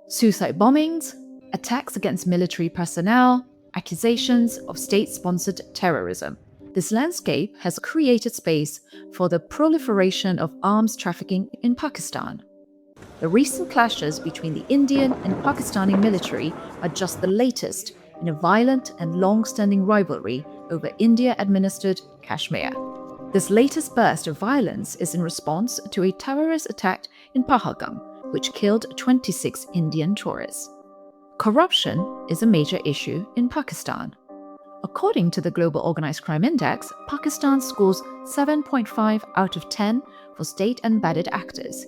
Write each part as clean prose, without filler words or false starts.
Suicide bombings, attacks against military personnel, accusations of state-sponsored terrorism. This landscape has created space for the proliferation of arms trafficking in Pakistan. The recent clashes between the Indian and Pakistani military are just the latest in a violent and long-standing rivalry over India-administered Kashmir. This latest burst of violence is in response to a terrorist attack in Pahalgam, which killed 26 Indian tourists. Corruption is a major issue in Pakistan. According to the Global Organized Crime Index, Pakistan scores 7.5 out of 10 for state-embedded actors.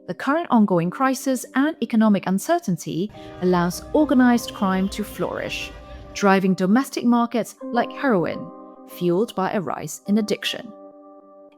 The current ongoing crisis and economic uncertainty allows organized crime to flourish, driving domestic markets like heroin, fueled by a rise in addiction.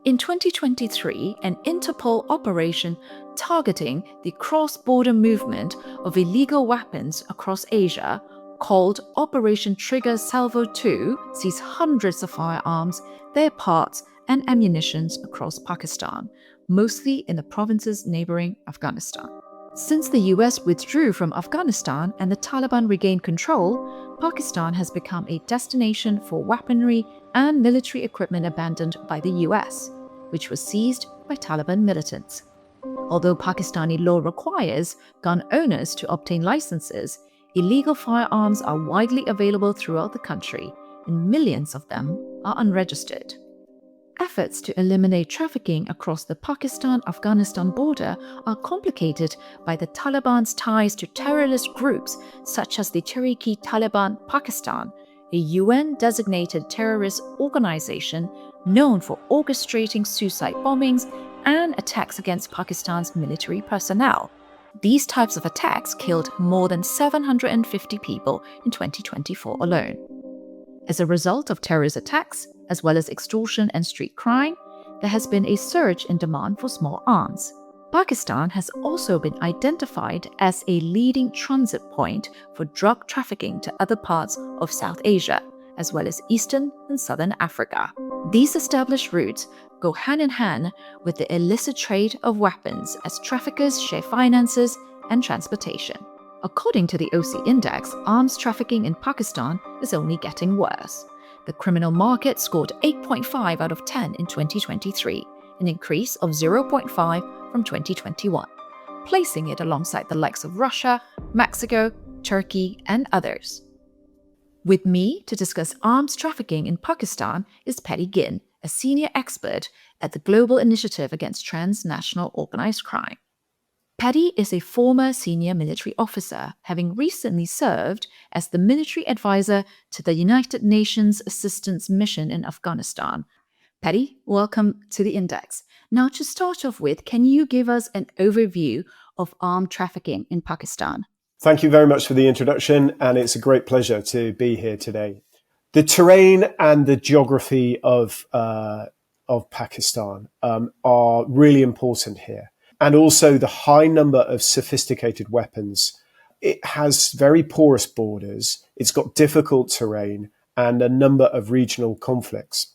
In 2023, an Interpol operation targeting the cross-border movement of illegal weapons across Asia, called Operation Trigger Salvo 2, seized hundreds of firearms, their parts, and ammunition across Pakistan, mostly in the provinces neighboring Afghanistan. Since the US withdrew from Afghanistan and the Taliban regained control, Pakistan has become a destination for weaponry and military equipment abandoned by the US, which was seized by Taliban militants. Although Pakistani law requires gun owners to obtain licenses, illegal firearms are widely available throughout the country, and millions of them are unregistered. Efforts to eliminate trafficking across the Pakistan-Afghanistan border are complicated by the Taliban's ties to terrorist groups such as the Tehrik-e-Taliban Pakistan, a UN-designated terrorist organization known for orchestrating suicide bombings and attacks against Pakistan's military personnel. These types of attacks killed more than 750 people in 2024 alone. As a result of terrorist attacks, as well as extortion and street crime, there has been a surge in demand for small arms. Pakistan has also been identified as a leading transit point for drug trafficking to other parts of South Asia, as well as Eastern and Southern Africa. These established routes go hand in hand with the illicit trade of weapons as traffickers share finances and transportation. According to the OC Index, arms trafficking in Pakistan is only getting worse. The criminal market scored 8.5 out of 10 in 2023, an increase of 0.5 from 2021, placing it alongside the likes of Russia, Mexico, Turkey, and others. With me to discuss arms trafficking in Pakistan is Paddy Ginn, a senior expert at the Global Initiative Against Transnational Organized Crime. Paddy is a former senior military officer, having recently served as the military advisor to the United Nations Assistance Mission in Afghanistan. Paddy, welcome to the Index. Now, to start off with, can you give us an overview of armed trafficking in Pakistan? Thank you very much for the introduction, and it's a great pleasure to be here today. The terrain and the geography of Pakistan are really important here. And also the high number of sophisticated weapons. It has very porous borders. It's got difficult terrain and a number of regional conflicts.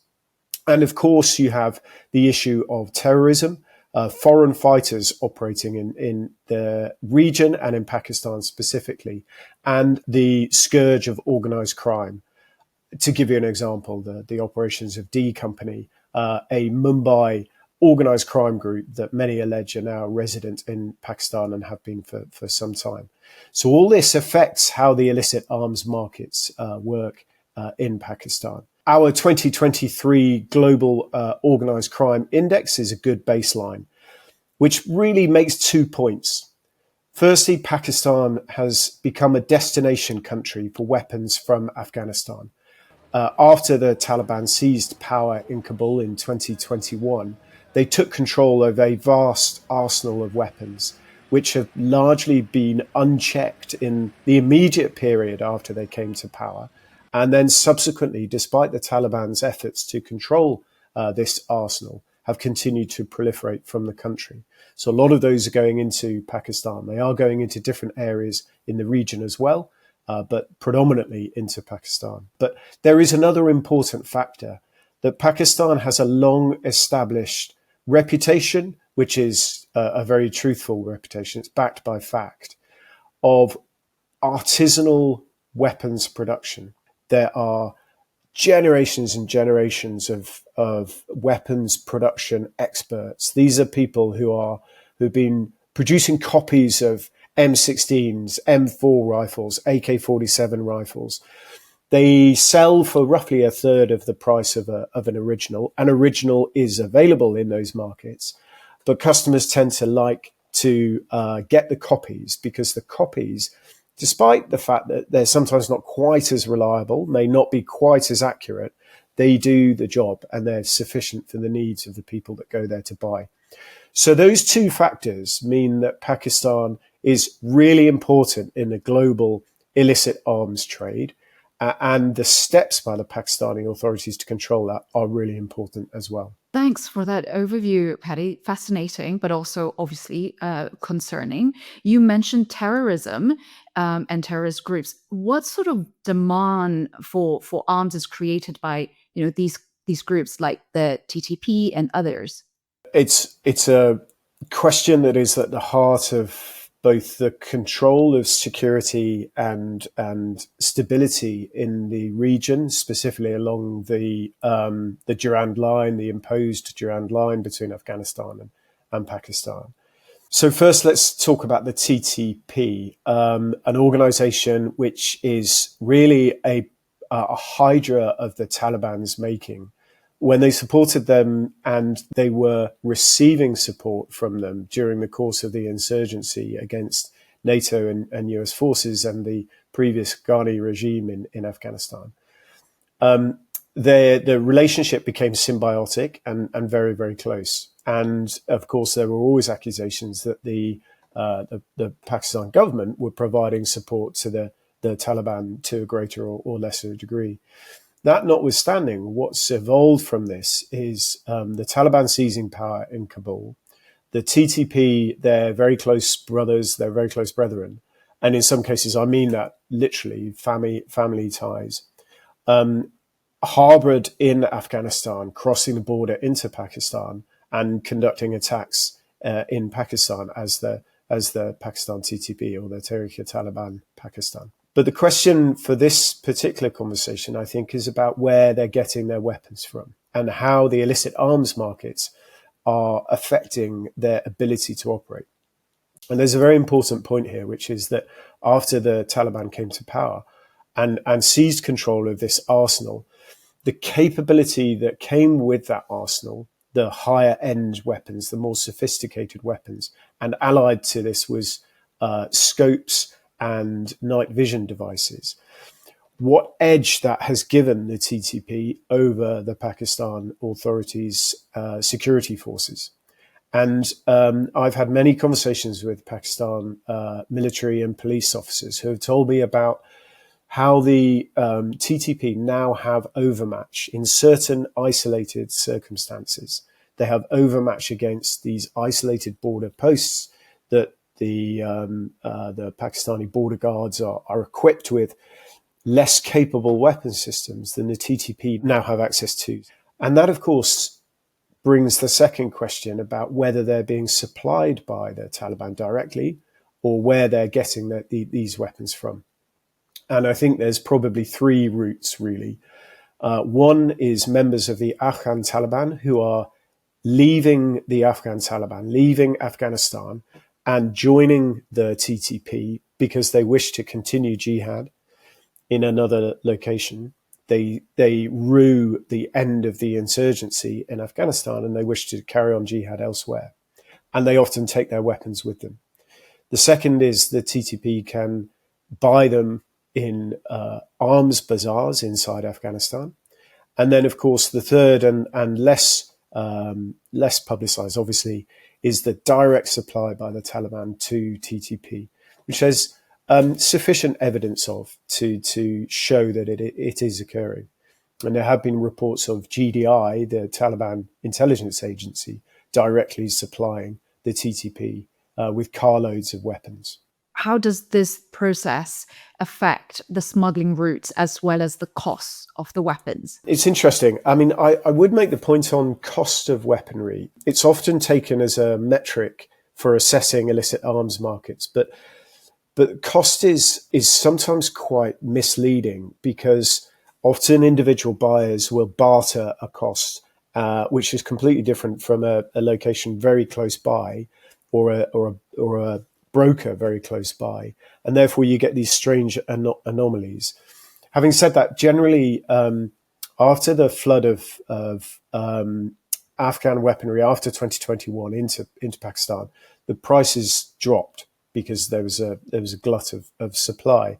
And of course, you have the issue of terrorism, foreign fighters operating in the region and in Pakistan specifically, and the scourge of organized crime. To give you an example, the operations of D Company, a Mumbai organized crime group that many allege are now resident in Pakistan and have been for some time. So all this affects how the illicit arms markets work in Pakistan. Our 2023 Global Organized Crime Index is a good baseline, which really makes 2 points. Firstly, Pakistan has become a destination country for weapons from Afghanistan. After the Taliban seized power in Kabul in 2021, they took control of a vast arsenal of weapons, which have largely been unchecked in the immediate period after they came to power. And then subsequently, despite the Taliban's efforts to control this arsenal, have continued to proliferate from the country. So a lot of those are going into Pakistan. They are going into different areas in the region as well, but predominantly into Pakistan. But there is another important factor, that Pakistan has a long established reputation, which is a very truthful reputation. It's backed by fact, of artisanal weapons production. There are generations and generations of weapons production experts. These are people who've been producing copies of M16s, M4 rifles, AK-47 rifles. They sell for roughly a third of the price of an original. An original is available in those markets, but customers tend to like to get the copies, because the copies, despite the fact that they're sometimes not quite as reliable, may not be quite as accurate, they do the job and they're sufficient for the needs of the people that go there to buy. So those two factors mean that Pakistan is really important in the global illicit arms trade. And the steps by the Pakistani authorities to control that are really important as well. Thanks for that overview, Patty. Fascinating, but also obviously concerning. You mentioned terrorism and terrorist groups. What sort of demand for arms is created by these groups like the TTP and others? It's a question that is at the heart of both the control of security and stability in the region, specifically along the Durand Line, the imposed Durand Line between Afghanistan and Pakistan. So first, let's talk about the TTP, an organization which is really a hydra of the Taliban's making. When they supported them and they were receiving support from them during the course of the insurgency against NATO and US forces and the previous Ghani regime in Afghanistan, the relationship became symbiotic and very, very close. And of course, there were always accusations that the Pakistan government were providing support to the Taliban to a greater or lesser degree. That notwithstanding, what's evolved from this is the Taliban seizing power in Kabul, the TTP, they're very close brothers, they're very close brethren. And in some cases, I mean that literally, family ties, harbored in Afghanistan, crossing the border into Pakistan and conducting attacks in Pakistan as the Pakistan TTP, or the Tehrik-e-Taliban Pakistan. But the question for this particular conversation, I think, is about where they're getting their weapons from and how the illicit arms markets are affecting their ability to operate. And there's a very important point here, which is that after the Taliban came to power and seized control of this arsenal, the capability that came with that arsenal, the higher end weapons, the more sophisticated weapons, and allied to this was scopes and night vision devices. What edge that has given the TTP over the Pakistan authorities' security forces. And I've had many conversations with Pakistan military and police officers who have told me about how the TTP now have overmatch in certain isolated circumstances. They have overmatch against these isolated border posts that the Pakistani border guards are equipped with less capable weapon systems than the TTP now have access to. And that, of course, brings the second question about whether they're being supplied by the Taliban directly or where they're getting these weapons from. And I think there's probably three routes, really. One is members of the Afghan Taliban who are leaving the Afghan Taliban, leaving Afghanistan, and joining the TTP because they wish to continue jihad in another location. They rue the end of the insurgency in Afghanistan and they wish to carry on jihad elsewhere. And they often take their weapons with them. The second is the TTP can buy them in arms bazaars inside Afghanistan. And then, of course, the third and less publicized, obviously, is the direct supply by the Taliban to TTP, which has sufficient evidence of to show that it is occurring. And there have been reports of GDI, the Taliban intelligence agency, directly supplying the TTP with carloads of weapons. How does this process affect the smuggling routes as well as the costs of the weapons? It's interesting. I mean, I would make the point on cost of weaponry. It's often taken as a metric for assessing illicit arms markets, but But cost is sometimes quite misleading, because often individual buyers will barter a cost, which is completely different from a location very close by, or a broker very close by, and therefore you get these strange anomalies. Having said that, generally, after the flood of Afghan weaponry after 2021 into Pakistan, the prices dropped because there was a glut of supply.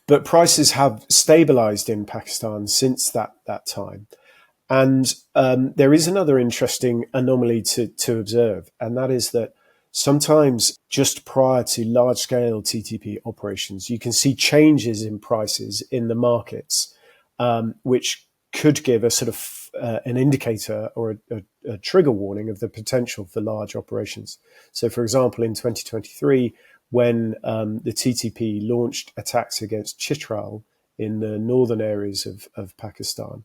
But prices have stabilized in Pakistan since that time. And there is another interesting anomaly to observe, and that is that sometimes just prior to large-scale TTP operations, you can see changes in prices in the markets, which could give a sort of an indicator or a trigger warning of the potential for large operations. So, for example, in 2023, when the TTP launched attacks against Chitral in the northern areas of Pakistan,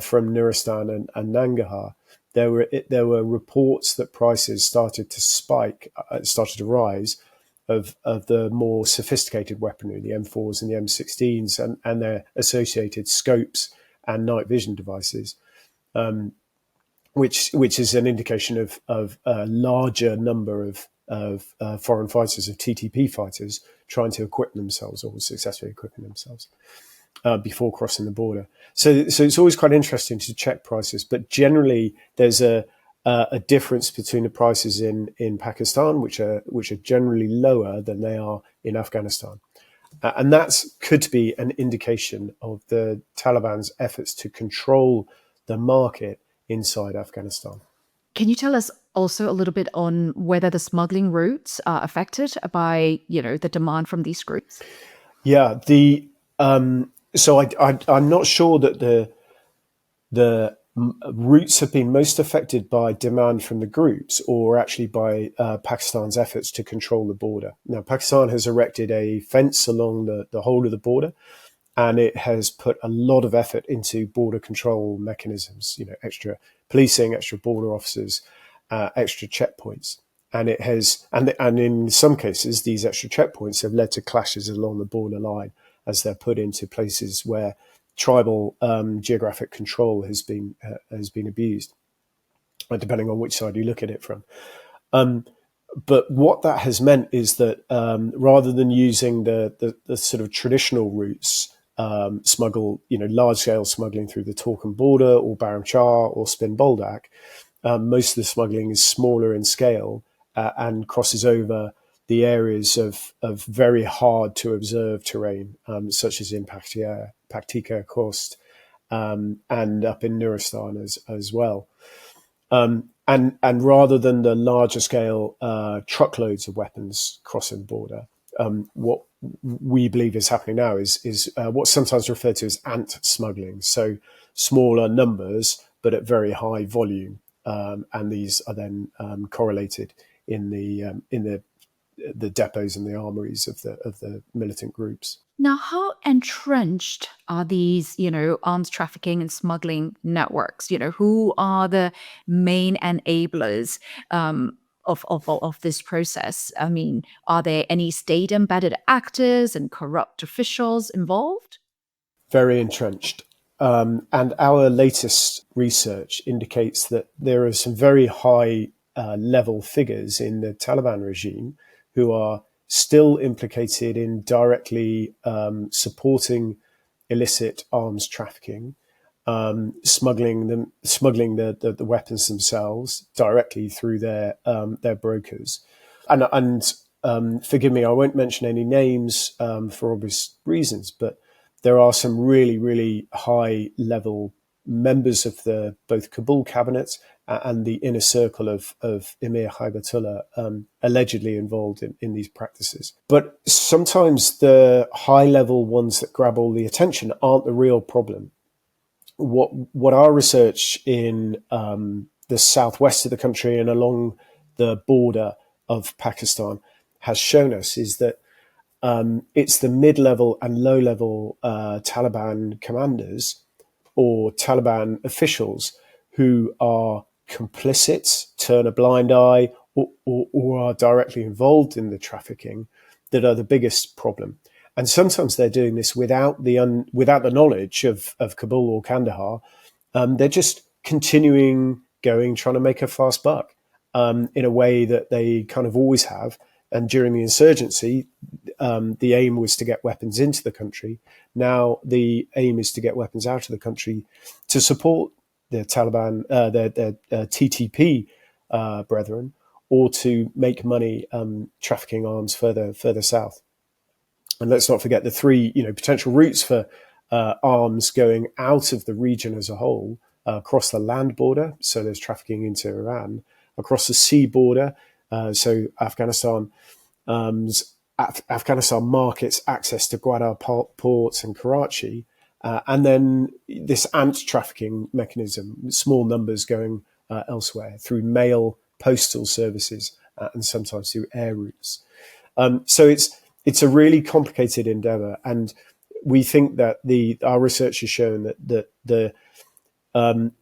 from Nuristan and Nangarhar, there were reports that prices started to rise of the more sophisticated weaponry, the M4s and the M16s, and their associated scopes and night vision devices, which is an indication of a larger number of foreign fighters, of TTP fighters, trying to equip themselves or successfully equipping themselves before crossing the border. So it's always quite interesting to check prices, but generally there's a difference between the prices in Pakistan, which are generally lower than they are in Afghanistan. And that could be an indication of the Taliban's efforts to control the market inside Afghanistan. Can you tell us also a little bit on whether the smuggling routes are affected by, the demand from these groups? Yeah, so I'm not sure that the routes have been most affected by demand from the groups, or actually by Pakistan's efforts to control the border. Now, Pakistan has erected a fence along the whole of the border, and it has put a lot of effort into border control mechanisms, extra policing, extra border officers, extra checkpoints. And it has, and in some cases, these extra checkpoints have led to clashes along the border line as they're put into places where tribal geographic control has been abused, depending on which side you look at it from. But what that has meant is that rather than using the sort of traditional routes, large scale smuggling through the Torkham border or Baram Char or Spin Boldak, most of the smuggling is smaller in scale and crosses over the areas of very hard to observe terrain, such as in Paktika Coast, and up in Nuristan as well. And rather than the larger scale truckloads of weapons crossing the border, what we believe is happening now is what's sometimes referred to as ant smuggling. So smaller numbers, but at very high volume. And these are then correlated in the depots and the armories of the militant groups. Now, how entrenched are these, arms trafficking and smuggling networks? Who are the main enablers of this process? I mean, are there any state-embedded actors and corrupt officials involved? Very entrenched. And our latest research indicates that there are some very high level figures in the Taliban regime who are still implicated in directly supporting illicit arms trafficking, smuggling the weapons themselves directly through their brokers. And forgive me, I won't mention any names for obvious reasons, but there are some really, really high level members of the both Kabul cabinet and the inner circle of Emir Haibatullah allegedly involved in these practices. But sometimes the high level ones that grab all the attention aren't the real problem. What our research in the southwest of the country and along the border of Pakistan has shown us is that it's the mid-level and low-level Taliban commanders or Taliban officials who are complicit, turn a blind eye, or are directly involved in the trafficking that are the biggest problem. And sometimes they're doing this without the knowledge of Kabul or Kandahar. They're just continuing going, trying to make a fast buck in a way that they kind of always have. And during the insurgency, the aim was to get weapons into the country. Now the aim is to get weapons out of the country to support the Taliban, their TTP brethren, or to make money trafficking arms further south. And let's not forget the three potential routes for arms going out of the region as a whole: across the land border, so there's trafficking into Iran; across the sea border, so Afghanistan markets access to Gwadar ports and Karachi, and then this ant trafficking mechanism, small numbers going elsewhere through mail, postal services, and sometimes through air routes. So it's a really complicated endeavor, and we think that our research has shown that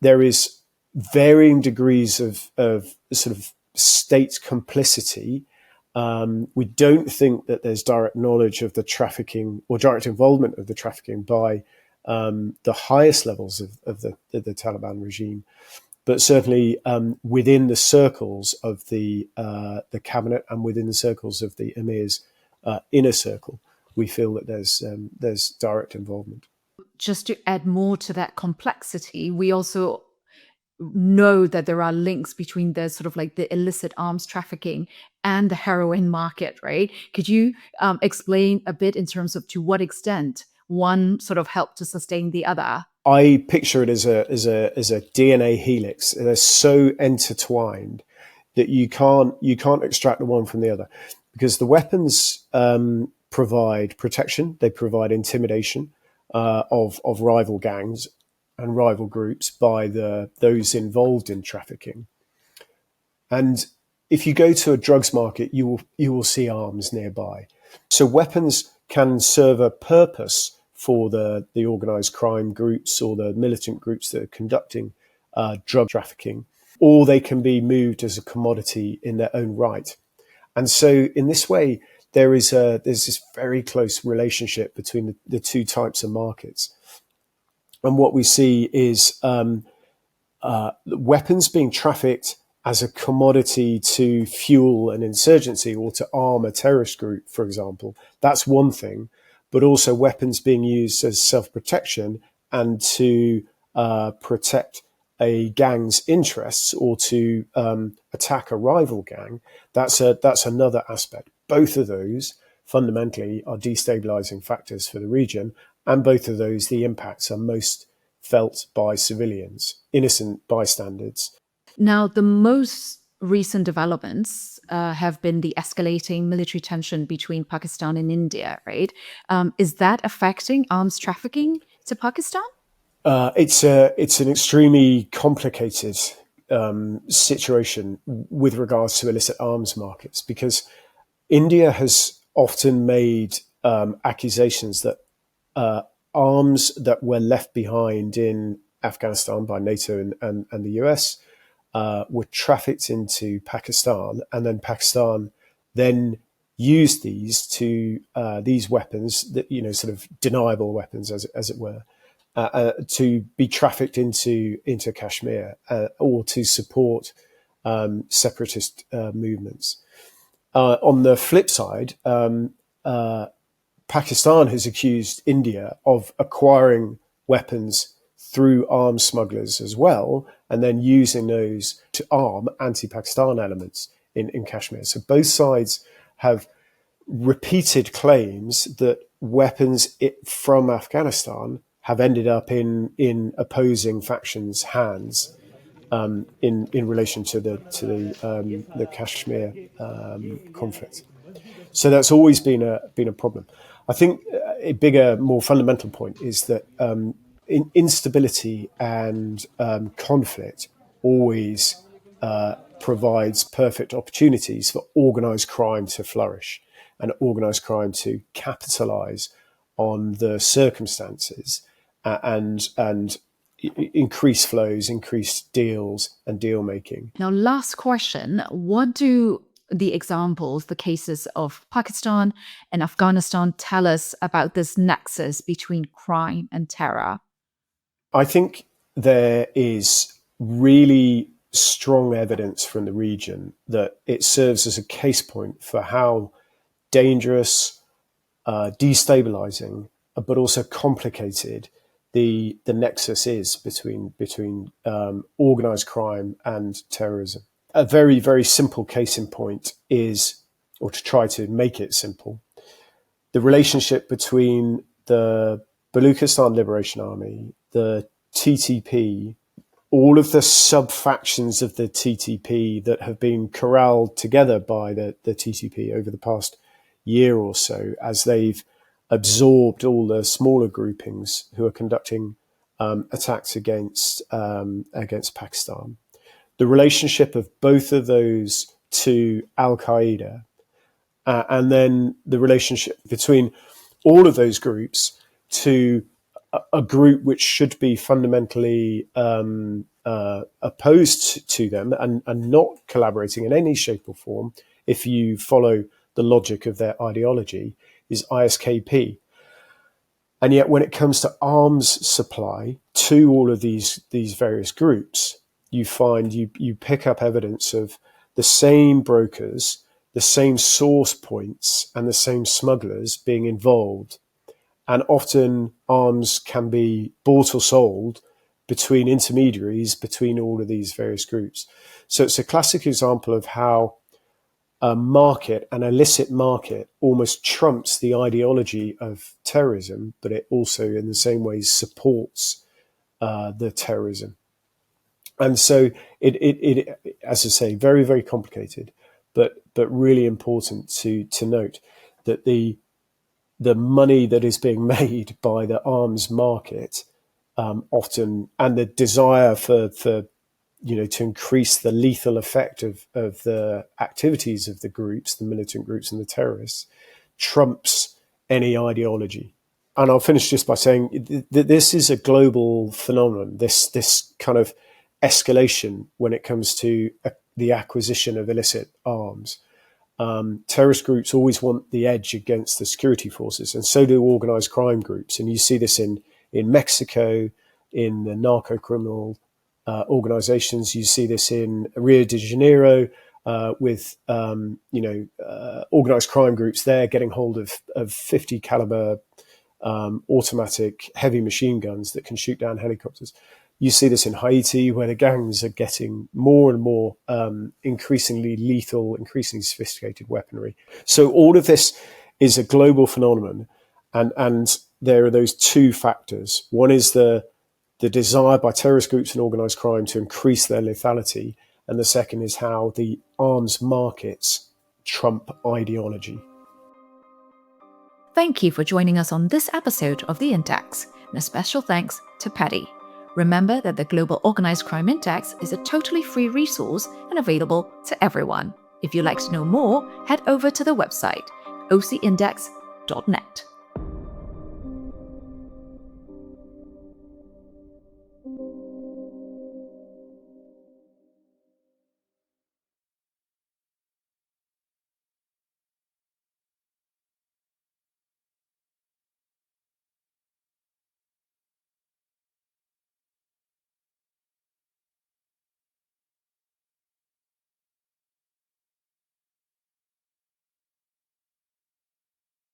there is varying degrees of sort of state complicity. We don't think that there's direct knowledge of the trafficking or direct involvement of the trafficking by the highest levels of the Taliban regime, but certainly within the circles of the cabinet and within the circles of the emir's inner circle, we feel that there's direct involvement. Just to add more to that complexity, we also know that there are links between the sort of like the illicit arms trafficking and the heroin market, right? Could you explain a bit in terms of to what extent one sort of helped to sustain the other? I picture it as a DNA helix. They're so intertwined that you can't extract the one from the other, because the weapons provide protection, they provide intimidation of rival gangs and rival groups by those involved in trafficking. And if you go to a drugs market, you will see arms nearby. So weapons can serve a purpose for the organized crime groups or the militant groups that are conducting drug trafficking, or they can be moved as a commodity in their own right. And so in this way, there's this very close relationship between the two types of markets. And what we see is weapons being trafficked as a commodity to fuel an insurgency or to arm a terrorist group, for example. That's one thing. But also weapons being used as self-protection and to protect a gang's interests or to attack a rival gang, that's another aspect. Both of those fundamentally are destabilizing factors for the region, and both of those, the impacts are most felt by civilians, innocent bystanders. Now, the most recent developments have been the escalating military tension between Pakistan and India, right? Is that affecting arms trafficking to Pakistan? It's an extremely complicated situation with regards to illicit arms markets, because India has often made accusations that arms that were left behind in Afghanistan by NATO and the US were trafficked into Pakistan, and then Pakistan then used these weapons, that sort of deniable weapons, as it were, to be trafficked into Kashmir or to support separatist movements. On the flip side, Pakistan has accused India of acquiring weapons through arms smugglers as well, and then using those to arm anti-Pakistan elements in Kashmir. So both sides have repeated claims that weapons from Afghanistan have ended up in opposing factions' hands in relation to the Kashmir conflict. So that's always been a problem. I think a bigger, more fundamental point is that instability and conflict always provides perfect opportunities for organized crime to flourish and organized crime to capitalize on the circumstances and increase flows, increase deals and deal making. Now, last question. What do the examples, the cases of Pakistan and Afghanistan tell us about this nexus between crime and terror? I think there is really strong evidence from the region that it serves as a case point for how dangerous, destabilizing, but also complicated the nexus is between organized crime and terrorism. A very, very simple case in point is, or to try to make it simple, the relationship between the Baluchistan Liberation Army, the TTP, all of the sub-factions of the TTP that have been corralled together by the TTP over the past year or so, as they've absorbed all the smaller groupings who are conducting attacks against Pakistan. The relationship of both of those to Al-Qaeda, and then the relationship between all of those groups to a group which should be fundamentally opposed to them and not collaborating in any shape or form, if you follow the logic of their ideology, is ISKP. And yet when it comes to arms supply to all of these various groups, you find you pick up evidence of the same brokers, the same source points, and the same smugglers being involved. And often arms can be bought or sold between intermediaries, between all of these various groups. So it's a classic example of how a market, an illicit market, almost trumps the ideology of terrorism, but it also in the same way supports the terrorism. And so it, as I say, very, very complicated, but really important to note that the money that is being made by the arms market often, and the desire for to increase the lethal effect of the activities of the groups, the militant groups and the terrorists, trumps any ideology. And I'll finish just by saying that this is a global phenomenon, this kind of escalation when it comes to the acquisition of illicit arms. Terrorist groups always want the edge against the security forces, and so do organized crime groups. And you see this in Mexico, in the narco-criminal organizations. You see this in Rio de Janeiro with organized crime groups there getting hold of 50 caliber automatic heavy machine guns that can shoot down helicopters. You see this in Haiti, where the gangs are getting more and more increasingly lethal, increasingly sophisticated weaponry. So all of this is a global phenomenon, and there are those two factors. One is the desire by terrorist groups and organized crime to increase their lethality, and the second is how the arms markets trump ideology. Thank you for joining us on this episode of the Index, and a special thanks to Paddy. Remember that the Global Organized Crime Index is a totally free resource and available to everyone. If you'd like to know more, head over to the website ocindex.net.